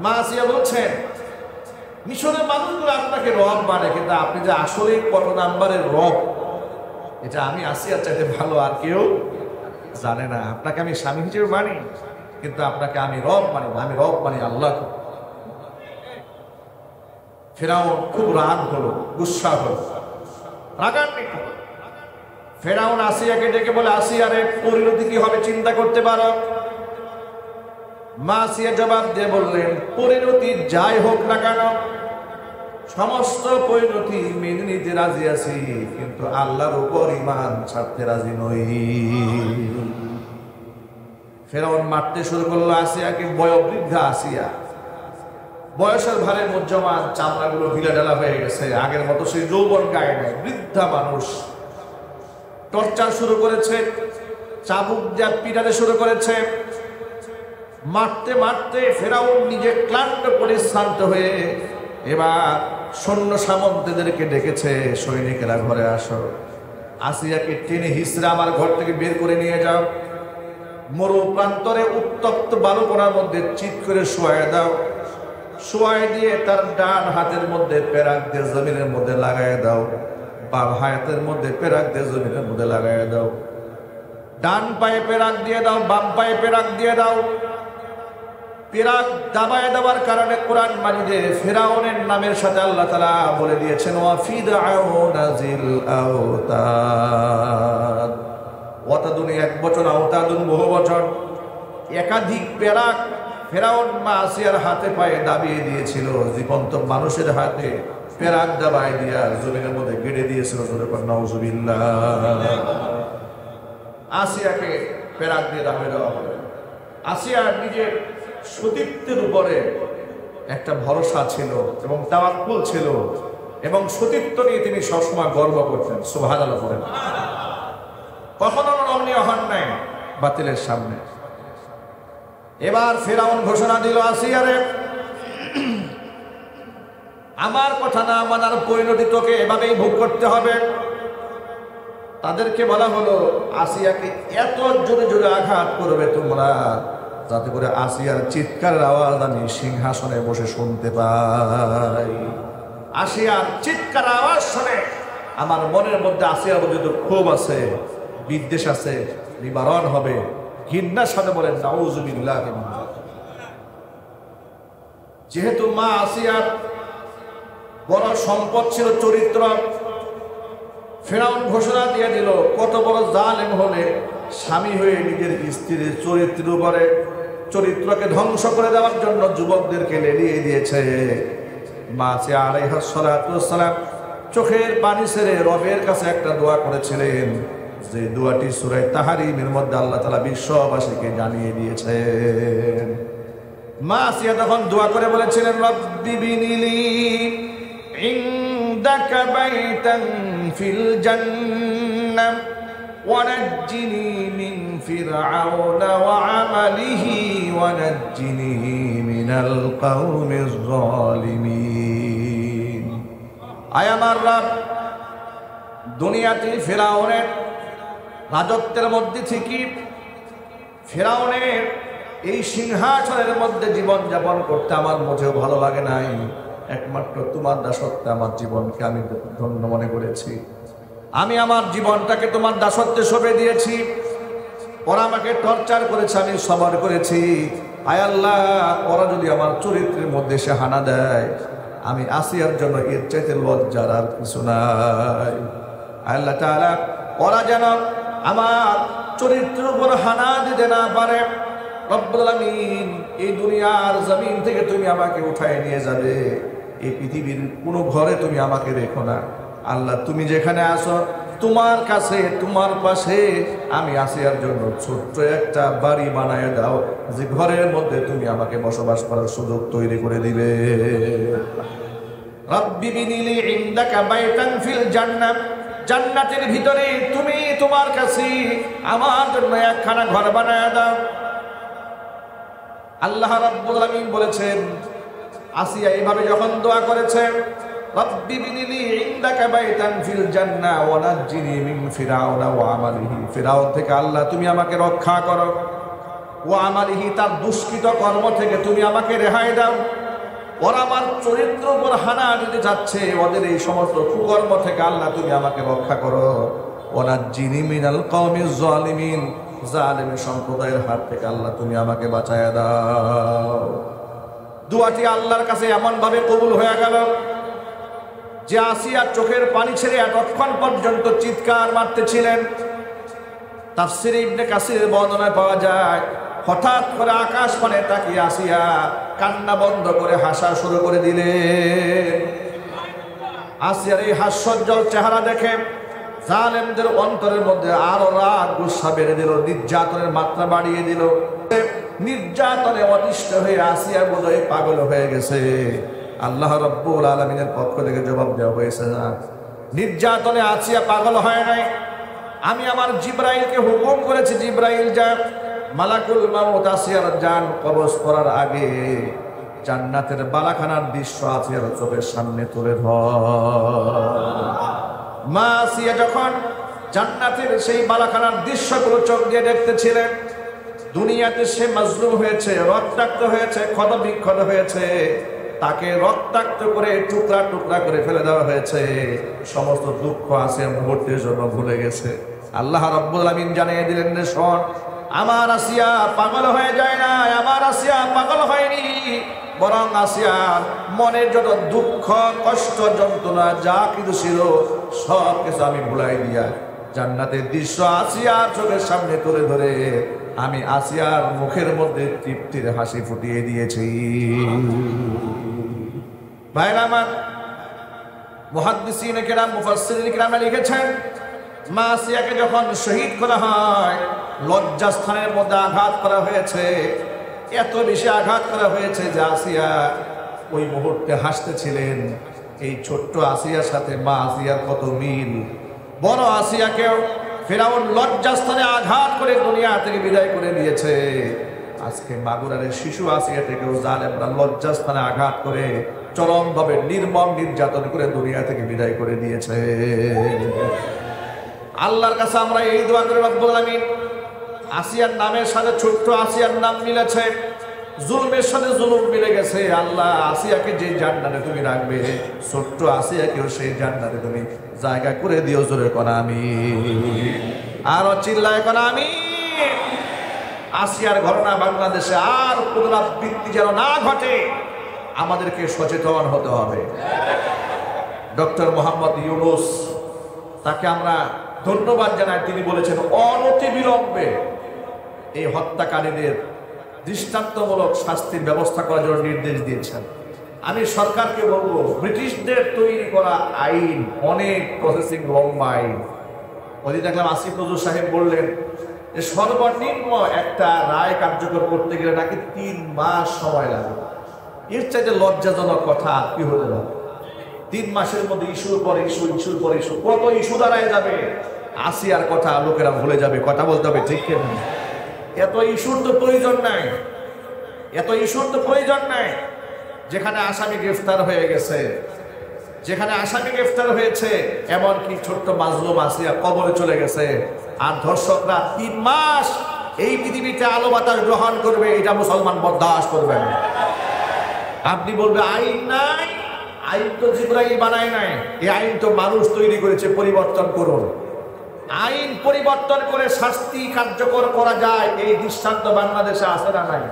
মা আসিয়া বলছেন, মিশরের মানুষগুলো আপনাকে রব মানে, কিন্তু আপনি যে আসলে কত নাম্বারের রব এটা আমি আসিয়ার চাইতে ভালো আর কেউ জানে না। আপনাকে আমি স্বামী হিসেবে মানি, কিন্তু আপনাকে আমি রব মানি না, আমি রব মানি আল্লাহ। ফেরাউন খুব রাগ হলো, গুসা হলো, রাগান্বিত। ফেরাউন আসিয়াকে ডেকে বলে, আসিয়ারে পরিণতি কি হবে চিন্তা করতে পারো? মা আসিয়া জবাব দিয়ে বললেন, পরিণতি যাই হোক না কেন সমস্ত পরিণতি মেনে নিতে রাজি আছি, কিন্তু আল্লাহর উপর ঈমান ছাড়তে রাজি নই। ফেরাউন মারতে শুরু করলো আসিয়াকে, বয়োবৃদ্ধা আসিয়া, বয়সের ভারে মুজ্জমান, চামড়াগুলো ঢিলা ঢালা হয়ে গেছে, আগের মতো সেই যৌবন গায়ে নেই, বৃদ্ধা মানুষ। টর্চার শুরু করেছে, চাবুক দিয়ে পিটাতে শুরু করেছে। মারতে মারতে ফেরাউন নিজে ক্লান্ত পরিশ্রান্ত হয়ে এবার সৈন্য সামন্তদেরকে ডেকেছে, সৈনিকেরা ঘরে আসো, আসিয়াকে টেনে হিসরা আমার ঘর থেকে বের করে নিয়ে যাও, মরু প্রান্তরে উত্তপ্ত বালুকোনার মধ্যে চিৎ করে শোয়ায় দাও, শোয়াই দিয়ে তার ডান হাতের মধ্যে পেরাক দিয়ে জমিনের মধ্যে লাগাই দাও, বাম হাতের মধ্যে পেরাক দিয়ে জমিনের মধ্যে লাগাই দাও, ডান পায়ে পেরাক দিয়ে দাও, বাম পায়ে পেরাক দিয়ে দাও। পেরাক দাবায় দেওয়ার কারণে কোরআন মাজিদে ফিরাউনের নামের সাথে আল্লাহ তাআলা বলে দিয়েছেন, ওয়া ফিরআউনা যিল আওতাদ। ওয়াতাদুন এক বচন, আওতাদুন বহু বচন। একাধিক পেরাক ফেরাউন মা আসিয়ার হাতে পায়ে দাবিয়ে দিয়েছিল, জীবন্ত মানুষের হাতে পেরাক দাবায় দিয়া জমিনের মধ্যে গেড়ে দিয়েছিল। নাউজুবিল্লাহ। আসিয়াকে পেরাক দিয়ে দাবিয়ে দেওয়া হবে। আসিয়ার নিজের সতীত্বের উপরে একটা ভরসা ছিল এবং তাওয়াক্কুল ছিল, এবং সতীত্ব নিয়ে তিনি সবসময় গর্ব করতেন। সুবহানাল্লাহ বলেন। কখনো নমনীয় হন নাই বাতিলের সামনে। এবার ফেরাউন ঘোষণা দিল, আসিয়ারে আমার কথা না মানার পরিণতি তোকে এভাবেই ভোগ করতে হবে। তাদেরকে বলা হলো, আসিয়াকে এত জোরে জোরে আঘাত করবে তোমরা, যাতে করে আসিয়ার চিৎকারের আওয়াজ আমি সিংহাসনে বসে শুনতে পাই। আসিয়ার চিৎকার আওয়াজ শুনে আমার মনের মধ্যে আসিয়ার মধ্যে তো ক্ষোভ আছে, বিদ্বেষ আছে, নিবারণ হবে। ঘৃণার সাথে বলেন নাউজুবিল্লাহ। যেহেতু মা আসিয়ার বড় সম্পদ ছিল চরিত্র, ফেরাউন ঘোষণা দিয়ে দিল, কত বড় জালেম হলে স্বামী হয়ে নিজের স্ত্রীর চরিত্রের উপরে চরিত্রকে ধ্বংস করে দেওয়ার জন্য যুবকদেরকে লেলিয়ে দিয়েছে। মা আসিয়া আলাইহিস সালাতু ওয়াস সালাম চোখের পানি ছেড়ে রবের কাছে একটা দোয়া করেছিলেন, যে দোয়াটি সূরা তাহরিমের মধ্যে আল্লাহ তাআলা বিশ্ববাসীকে জানিয়ে দিয়েছেন। মা আসিয়া তখন দোয়া করে বলেছিলেন, রব্বি বিনিলি ইনদাকা বাইতান ফিল জান্নাহ ওয়ানাজ্জিনি মিন ফিরআউনা ওয়া আমালিহি ওয়ানাজ্জিনি মিনাল কওমিজ যালিমিন। আয় আমার রব, দুনিয়াতে ফিরআউনের রাজত্বের মধ্যে থেকে ফিরআউনের এই সিংহাসনের মধ্যে জীবন যাপন করতে আমার মোটেও ভালো লাগে নাই। একমাত্র তোমার দাসত্বে আমার জীবনকে আমি ধন্য মনে করেছি। আমি আমার জীবনটাকে তোমার দাসত্বে সঁপে দিয়েছি। ওরা আমাকে টর্চার করেছে, আমি সবর করেছি। আয় আল্লাহ, ওরা যদি আমার চরিত্রের মধ্যে সে হানা দেয়, আমি আসিয়ার জন্য এর চাইতে লজ্জার আর কিছু নাই। আল্লাহ তাআলা ওরা যেন আমার চরিত্রের উপর হানা দিতে না পারে। রব্বুল আলামিন, এই দুনিয়ার জমিন থেকে তুমি আমাকে উঠায় নিয়ে যাবে, এই পৃথিবীর কোনো ঘরে তুমি আমাকে রেখো না। আল্লাহ, তুমি যেখানে আসো, তোমার কাছে, তোমার পাশে আমি আসিয়ার জন্য ছোট্ট একটা বাড়ি বানায় দাও, যে ঘরের মধ্যে তুমি আমাকে বসবাস করার সুযোগ তৈরি করে দিবে। রব্বি বিনিলি ইনদাকা বাইতান ফিল জান্নাহ, জান্নাতের ভিতরে তুমি তোমার কাছে আমার জন্য একখানা ঘর বানায় দাও। আল্লাহ রাব্বুল আলামিন বলেছেন, আসিয়া এইভাবে যখন দোয়া করেছে, রব্বি বিনিলি ইনদাকা বাইতান ফিল জান্নাহ ওয়া নাজ্জিনি মিন ফিরআউনা ওয়া আমালিহি, ফিরআউন থেকে আল্লাহ তুমি আমাকে রক্ষা করো, ওয়া আমালিহি তার দুষ্কৃত কর্ম থেকে তুমি আমাকে রেহাই দাও, ওরা আমার চরিত্র উপর হানা দিতে যাচ্ছে, ওদের এই সমস্ত কুকর্ম থেকে আল্লাহ তুমি আমাকে রক্ষা করো। ওয়ানাজ্জিনি মিনাল কওমিজ জালিমিন, জালিম সম্প্রদায়ের হাত থেকে আল্লাহ তুমি আমাকে বাঁচায়া দাও। দোয়াটি আল্লাহর কাছে এমন ভাবে কবুল হয়ে গেল যে আসিয়া চোখের পানি ছেড়ে এতক্ষণ পর্যন্ত চিৎকার মারতেছিলেন। তাফসীরে ইবনে কাসিরের বর্ণনায় পাওয়া যায়, হঠাৎ করে আকাশ পানে তাকিয়ে আসিয়া কান্না বন্ধ করে হাসা শুরু করে দিলেন। আসিয়ার এই হাস্যোজ্জ্বল চেহারা দেখে জালেমদের অন্তরের মধ্যে আরো রাগ গুসা বেড়ে দিল, নির্যাতনের মাত্রা বাড়িয়ে দিল। নির্যাতনে অতিষ্ঠ হয়ে আসিয়া বোধহয় পাগল হয়ে গেছে। আল্লাহ রাব্বুল আলামিনের পক্ষ থেকে জবাব দেওয়া হয়েছে, না, নির্যাতনে আসিয়া পাগল হয় নাই। আমি আমার জিব্রাইলকে হুকুম করেছি, জিব্রাইল যা মালাকুল মাউত আসিয়ার জান কবজ করার আগে জান্নাতের বালাখানার দৃশ্য আসিয়ার চোখের সামনে তুলে ধর। মা আসিয়া যখন জান্নাতের সেই বালাখানার দৃশ্যগুলো চোখ দিয়ে দেখতেছিলেন, দুনিয়াতে সে মাজলুম হয়েছে, রক্তাক্ত হয়েছে, ক্ষতবিক্ষত হয়েছে, তাকে রক্তাক্ত করে টুকরা টুকরা করে ফেলে দেওয়া হয়েছে। সমস্ত দুঃখ আছে মুহূর্তের জন্য ভুলে গেছে। আল্লাহ রাব্বুল আলামিন জানিয়ে দিলেন, রে শোন, আমার আসিয়া পাগল হয়ে যায় না, আমার আসিয়া পাগল হয়নি, বরং আসিয়া মনের যত দুঃখ কষ্ট যন্ত্রণা যা কিছু ছিল সব কিছু আমি ভুলাই দিয়া জান্নাতের দৃশ্য আসিয়ার চোখের সামনে তুলে ধরে আমি আসিয়ার মুখের মধ্যে তৃপ্তির হাসি ফুটিয়ে দিয়েছি। ভাইরা আমার, মুহাদ্দিসিনে কেরাম, মুফাসসিরিনে কেরাম লিখেছেন, মা আসিয়াকে যখন শহীদ করা হয়, লজ্জাস্থানের মধ্যে আঘাত করা হয়েছে, এত বেশি আঘাত করা হয়েছে যে আসিয়া ওই মুহূর্তে হাসতেছিলেন। এই ছোট্ট আসিয়ার সাথে মা আসিয়ার কত মিল। বড় আসিয়াকেও ফিরআউন লজ্জাস্থানে আঘাত করে দুনিয়া থেকে বিদায় করে দিয়েছে। আজকে মাগুরারের শিশু আসিয়াটাকেও জালেমরা লজ্জাস্থানে আঘাত করে চরমভাবে নির্মম নির্যাতন করে দুনিয়া থেকে বিদায় করে দিয়েছে। আল্লাহর কাছে আমরা এই দোয়া করে রব্বুল আলামিন, আসিয়ার নামের সাথে ছোট্ট আসিয়ার নাম মিলেছে, জুলমের সাথে জুলুম মিলে গেছে। আল্লাহ, আসিয়াকে যে জান্নাতে তুমি রাখবে, ছোট্ট আসিয়াকেও সেই জান্নাতে তুমি জায়গা করে দিও। জোরে কোন আমিন, আরো চিল্লায় কোন আমিন। আসিয়ার ঘটনা বাংলাদেশে আর পুনরাবৃত্তি যেন না ঘটে, আমাদেরকে সচেতন হতে হবে। ডক্টর মোহাম্মদ ইউনূস, তাকে আমরা ধন্যবাদ জানাই। তিনি বলেছেন অনতি বিলম্বে এই হত্যাকারীদের দৃষ্টান্তমূলক শাস্তির ব্যবস্থা করার জন্য নির্দেশ দিয়েছেন। আমি সরকারকে বলবো, ব্রিটিশদের তৈরি করা আইন অনেক প্রসেসিং লম্বা আইন। ওই দেখলাম আসিফ নজরুল সাহেব বললেন যে সর্বনিম্ন একটা রায় কার্যকর করতে গেলে নাকি 3 মাস সময় লাগে। এর চাইতে লজ্জাজনক কথা কি হতে পারে? 3 মাসের মধ্যে ইস্যুর পর ইস্যু, ইস্যুর পর ইস্যু, কত ইস্যু দাঁড়ায় যাবে। আসিয়ার কথা লোকেরা ভুলে যাবে। কথা বলতে হবে, ঠিক কিনা? এত ইস্যুর তো প্রয়োজন নাই, এত ইস্যুর তো প্রয়োজন নাই। যেখানে আসামি গ্রেফতার হয়ে গেছে, যেখানে আসামি গ্রেফতার হয়েছে, এমনকি ছোট্ট মাজলুম আসিয়া কবরে চলে গেছে, আর ধর্ষকরা 3 মাস এই পৃথিবীতে আলো বাতাস গ্রহণ করবে, এটা মুসলমান বরদাস্ত করবে না। আপনি বলবে আইন নাই, আইন তো জিবরাইল বানায় নাই, এই আইন তো মানুষ তৈরি করেছে, পরিবর্তন করুন। আইন পরিবর্তন করে শাস্তি কার্যকর করা যায়, এই দৃষ্টান্ত বাংলাদেশে আছে না নাই?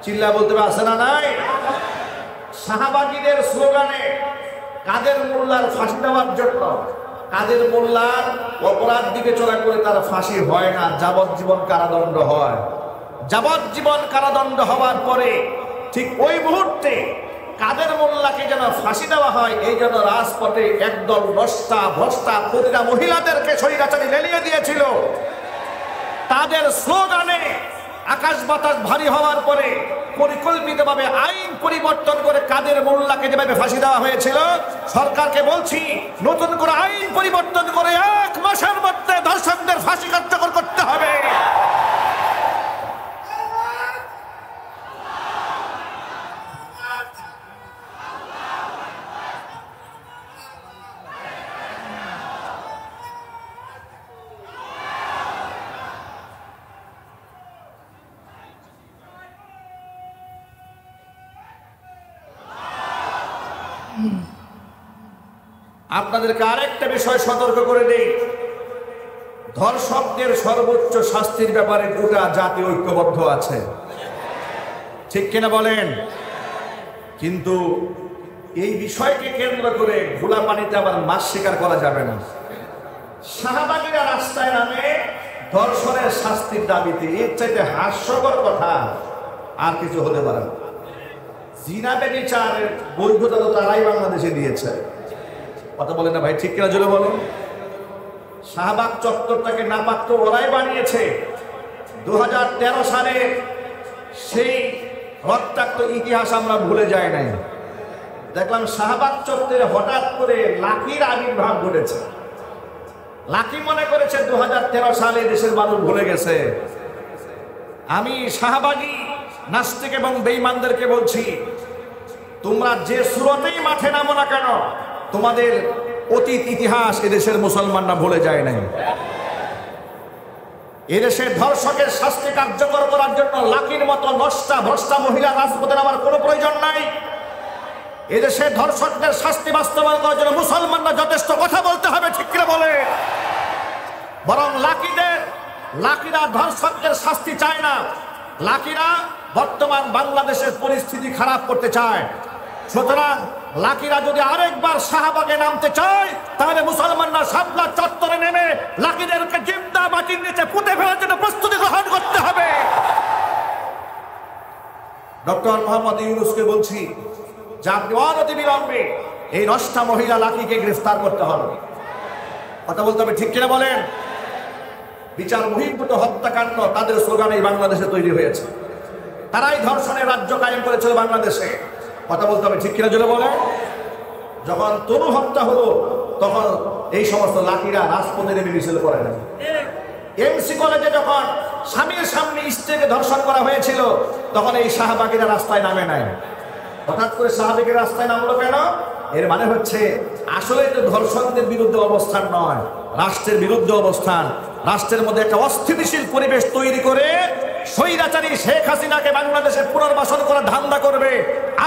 চিল্লা বলতে হবে, আছে না নাই? শাহবাগীদের স্লোগানে কাদের মোল্লার ফাঁসি দেওয়ার জন্য, কাদের মোল্লার অপরাধ দিকে চলা করে তার ফাঁসি হয় না, যাবজ্জীবন কারাদণ্ড হয়। যাবজ্জীবন কারাদণ্ড হওয়ার পরে ঠিক ওই মুহূর্তে কাদের মোল্লাকে যেন ফাঁসি দেওয়া হয়, এই জন্য রাজপথে একদল নষ্টা ভ্রষ্টা প্রতিটা মহিলাদেরকে স্বৈরাচারী লেলিয়ে দিয়েছিল। তাদের স্লোগানে আকাশ বাতাস ভারী হওয়ার পরে পরিকল্পিতভাবে আইন পরিবর্তন করে কাদের মোল্লাকে যেভাবে ফাঁসি দেওয়া হয়েছিল, সরকারকে বলছি নতুন করে আইন পরিবর্তন করে 1 মাসের মধ্যে ধর্ষকদের ফাঁসি কার্যকর করতে হবে। আপনাদেরকে আরেকটা বিষয় সতর্ক করে দেই, ধর্ষকদের সর্বোচ্চ শাস্তির ব্যাপারে গোটা জাতি ঐক্যবদ্ধ আছে, ঠিক কিনা বলেন? কিন্তু এই বিষয়কে কেন্দ্র করে ঘোলা পানিতে আবার মাছ শিকার করা যাবে না। শাহবাগীরা রাস্তায় নামে ধর্ষণের শাস্তির দাবিতে, এর চাইতে হাস্যকর কথা আর কিছু হতে পারে না। জিনা ব্যভিচারের বৈধতা তো তারাই বাংলাদেশে দিয়েছে, কথা বলেন না ভাই, ঠিক কিনা জোরে বলেন? শাহবাগ চত্বরটাকে নাপাক তো ওরাই বানিয়েছে। 2013 সালে সেই রক্তাক্ত ইতিহাস আমরা ভুলে যাই নাই। দেখলাম শাহবাগ চত্বরে হঠাৎ করে লাকির আবির্ভাব ঘটেছে। লাকি মনে করেছে 2013 সালে দেশের মানুষ ভুলে গেছে। আমি শাহবাগী নাস্তিক এবং বেঈমানদেরকে বলছি, তোমরা যে সুরতেই মাঠে নামো না কেন, তোমাদের অতীত ইতিহাস এদেশের মুসলমানরা ভুলে যায় নাই। এদেশের ধর্ষকের শাস্তি কার্যকর করার জন্য লাকির মতো নষ্টা ভ্রষ্টা মহিলা রাজপথে নামার কোনো প্রয়োজন নাই। এদেশের ধর্ষকদের শাস্তি বাস্তবায়ন করার জন্য মুসলমানরা যথেষ্ট কথা বলতে হবে, ঠিক করে বলে। বরং লাকিরা ধর্ষকদের শাস্তি চায় না, লাকিরা বর্তমান বাংলাদেশের পরিস্থিতি খারাপ করতে চায়। সুতরাং লাকিরা যদি আরেকবার শাহবাগে নামতে চায়, তাহলে মুসলমানরা শাপলা চত্বরে নেমে লাকিদেরকে জিন্দা মাটির নিচে পুঁতে ফেলার জন্য প্রস্তুতি গ্রহণ করতে হবে। ডক্টর মোহাম্মদ ইউনূসকে বলছি যে আপনি অনতিবিলম্বে এই নষ্টা মহিলা লাকিকে গ্রেফতার করতে হবে, কথা বলতে হবে, ঠিক কিনা বলেন? বিচার বহির্ভূত হত্যাকাণ্ড তাদের স্লোগানে বাংলাদেশে তৈরি হয়েছে। তারাই ধর্ষণের রাজ্য কায়েম করেছিল বাংলাদেশে, কথা বলতে হবে, ঠিক কিনা জোরে বলে। যখন তনু হত্যা হলো তখন এই সমস্ত লাকিরা রাজপথে নেমে মিছিল করে না। এমসি কলেজে যখন স্বামীর সামনে স্ত্রীকে ধর্ষণ করা হয়েছিল তখন এই শাহবাগীরা রাস্তায় নামে নাই। হঠাৎ করে শাহবাগীরা রাস্তায় নামলো কেন? এর মানে হচ্ছে আসলে তো ধর্ষকদের বিরুদ্ধে অবস্থান নয়, রাষ্ট্রের বিরুদ্ধে অবস্থান। রাষ্ট্রের মধ্যে একটা অস্থিতিশীল পরিবেশ তৈরি করে স্বৈরাচারী শেখ হাসিনাকে বাংলাদেশে পুনর্বাসন করার ধান্দা করবে।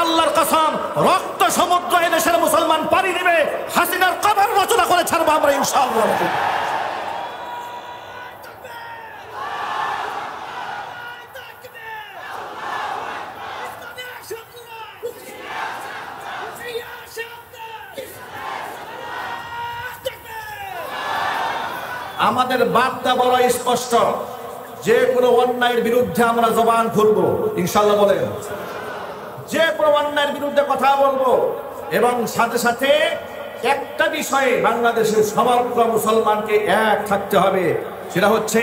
আল্লাহর কসম, রক্ত সমুদ্র এদেশের মুসলমান পাড়ি দিবে, হাসিনার কবর রচনা করে ছাড়বো আমরা ইনশাআল্লাহ। আমাদের বার্তা বড় স্পষ্ট, যে কোনো অন্যায়ের বিরুদ্ধে আমরা জবান খুলবো ইনশাআল্লাহ বলেন, যে কোনো অন্যায়ের বিরুদ্ধে কথা বলবো। এবং সাথে সাথে একটা বিষয়ে বাংলাদেশের সমগ্র মুসলমানকে এক থাকতে হবে, সেটা হচ্ছে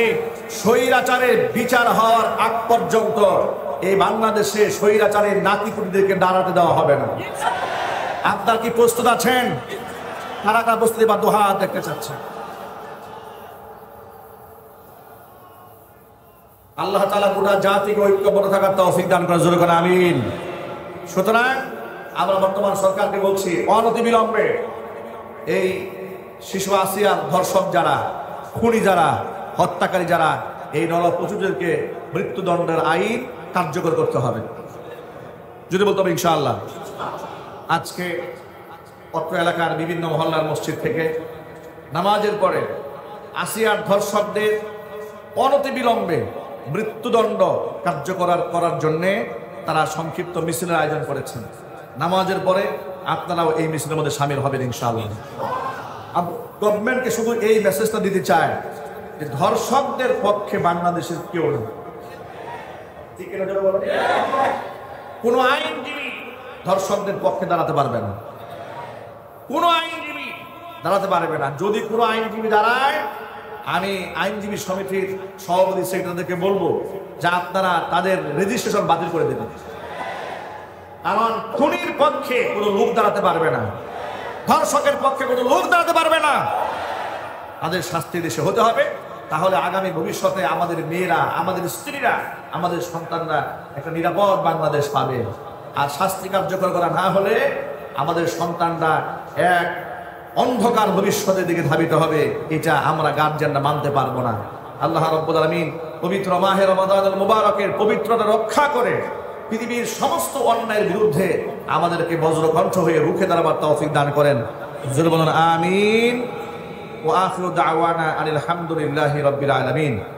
স্বৈরাচারের বিচার হওয়ার আগ পর্যন্ত এই বাংলাদেশে স্বৈরাচারের নাতিপুতিদেরকে দাঁড়াতে দেওয়া হবে না। আপনার কি প্রস্তুত আছেন? কারা কারা প্রস্তুতি বা দোহাত দেখতে চাচ্ছে? আল্লাহ তাআলা গোটা জাতিকে ঐক্যবদ্ধ থাকার তৌফিক দান করেন, জোরে বলেন আমিন। সুতরাং আমরা বর্তমান সরকারকে বলছি, অনতিবিলম্বে এই শিশু আসিয়ার ধর্ষক যারা, খুনি যারা, হত্যাকারী যারা, এই নরপশুদেরকে মৃত্যুদণ্ডের আইন কার্যকর করতে হবে, যদি বলতে হবে ইনশাআল্লাহ। আজকে অত্র এলাকার বিভিন্ন মহল্লার মসজিদ থেকে নামাজের পরে আসিয়ার ধর্ষকদের অনতিবিলম্বে মৃত্যুদণ্ড কার্যকর করার জন্যে তারা সংক্ষিপ্ত মিছিলের আয়োজন করেছেন। নামাজের পরে আপনারাও এই মিছিলের মধ্যে সামিল হবেন ইনশাআল্লাহ। গভর্নমেন্টকে শুধু এই মেসেজটা দিতে চায় যে ধর্ষকদের পক্ষে বাংলাদেশের কেউ নেই, কোন আইনজীবী ধর্ষকদের পক্ষে দাঁড়াতে পারবে না, কোন আইনজীবী দাঁড়াতে পারবে না। যদি কোনো আইনজীবী দাঁড়ায়, আমি আইনজীবী সমিতির সভাপতি সেক্রেটারিদেরকে বলবো যে আপনারা তাদের রেজিস্ট্রেশন বাতিল করে দেবেন। কারণ খুনির পক্ষে কোনো লোক দাঁড়াতে পারবে না, ধর্ষকের পক্ষে কোনো লোক দাঁড়াতে পারবে না। তাদের শাস্তি দেশে হতে হবে, তাহলে আগামী ভবিষ্যতে আমাদের মেয়েরা, আমাদের স্ত্রীরা, আমাদের সন্তানরা একটা নিরাপদ বাংলাদেশ পাবে। আর শাস্তি কার্যকর করা না হলে আমাদের সন্তানরা এক অন্ধকার ভবিষ্যতের দিকে ধাবিত হবে। এটা আমরা গার্জিয়ানরা মানতে পারবো না। আল্লাহ রাব্বুল আলামিন পবিত্র মাহে রমাদানুল মুবারকের পবিত্রতা রক্ষা করে পৃথিবীর সমস্ত অন্যায়ের বিরুদ্ধে আমাদেরকে বজ্রকণ্ঠ হয়ে রুখে দাঁড়াবার তৌফিক দান করেন। জোরে বলুন আমিন। ওয়া আখিরু দাওয়ানা আনিল হামদুলিল্লাহি রাব্বিল আলামিন।